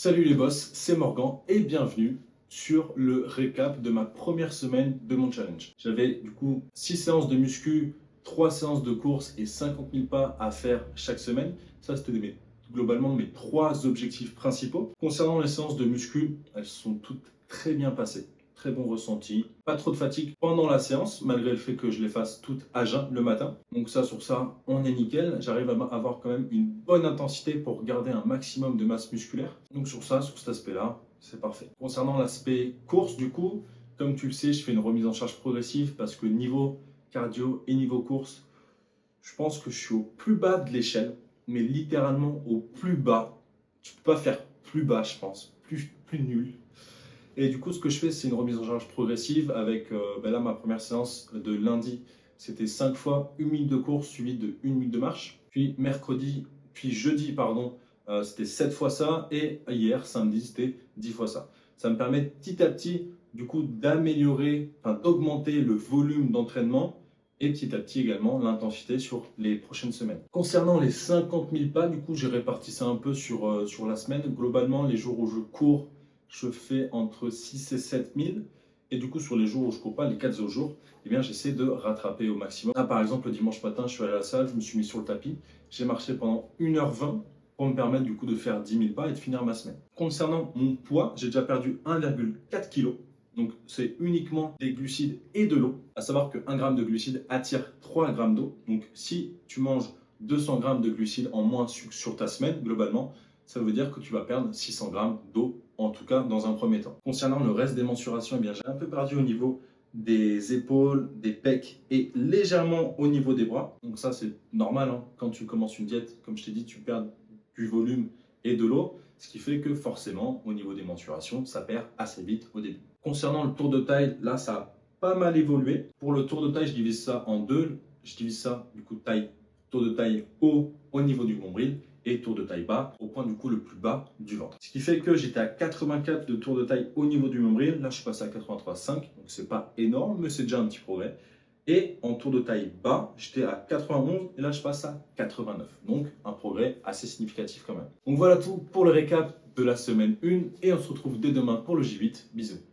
Salut les boss, c'est Morgan et bienvenue sur le récap de ma première semaine de mon challenge. J'avais du coup 6 séances de muscu, 3 séances de course et 50 000 pas à faire chaque semaine. Ça, c'était globalement mes 3 objectifs principaux. Concernant les séances de muscu, elles sont toutes très bien passées. Très bon ressenti, pas trop de fatigue pendant la séance, malgré le fait que je les fasse toutes à jeun le matin. Donc ça, sur ça, on est nickel. J'arrive à avoir quand même une bonne intensité pour garder un maximum de masse musculaire. Donc sur ça, sur cet aspect-là, c'est parfait. Concernant l'aspect course, du coup, comme tu le sais, je fais une remise en charge progressive parce que niveau cardio et niveau course, je pense que je suis au plus bas de l'échelle, mais littéralement au plus bas. Tu peux pas faire plus bas, je pense, plus nul. Et du coup, ce que je fais, c'est une remise en charge progressive avec, là, ma première séance de lundi, c'était 5 fois 1 minute de course suivie de 1 minute de marche. Puis jeudi, pardon, c'était 7 fois ça. Et hier, samedi, c'était 10 fois ça. Ça me permet petit à petit, du coup, d'améliorer, enfin, d'augmenter le volume d'entraînement et petit à petit également l'intensité sur les prochaines semaines. Concernant les 50 000 pas, du coup, j'ai réparti ça un peu sur la semaine. Globalement, les jours où je cours, je fais entre 6 et 7 000. Et du coup, sur les jours où je ne cours pas, les 4 autres jours, eh bien, j'essaie de rattraper au maximum. Là, par exemple, le dimanche matin, je suis allé à la salle, je me suis mis sur le tapis. J'ai marché pendant 1h20 pour me permettre du coup de faire 10 000 pas et de finir ma semaine. Concernant mon poids, j'ai déjà perdu 1,4 kg. Donc, c'est uniquement des glucides et de l'eau. À savoir que 1 g de glucides attire 3 g d'eau. Donc, si tu manges 200 g de glucides en moins sur ta semaine, globalement, ça veut dire que tu vas perdre 600 g d'eau, en tout cas dans un premier temps. Concernant le reste des mensurations, eh bien, j'ai un peu perdu au niveau des épaules, des pecs et légèrement au niveau des bras. Donc ça, c'est normal, hein. Quand tu commences une diète, comme je t'ai dit, tu perds du volume et de l'eau, ce qui fait que forcément, au niveau des mensurations, ça perd assez vite au début. Concernant le tour de taille, là, ça a pas mal évolué. Pour le tour de taille, je divise ça en deux. Je divise ça, du coup, tour de taille haut au niveau du nombril et tour de taille bas au point du coup le plus bas du ventre. Ce qui fait que j'étais à 84 de tour de taille au niveau du nombril. Là, je suis passé à 83,5, donc c'est pas énorme, mais c'est déjà un petit progrès. Et en tour de taille bas, j'étais à 91 et là, je passe à 89. Donc, un progrès assez significatif quand même. Donc voilà tout pour le récap de la semaine 1 et on se retrouve dès demain pour le J8. Bisous.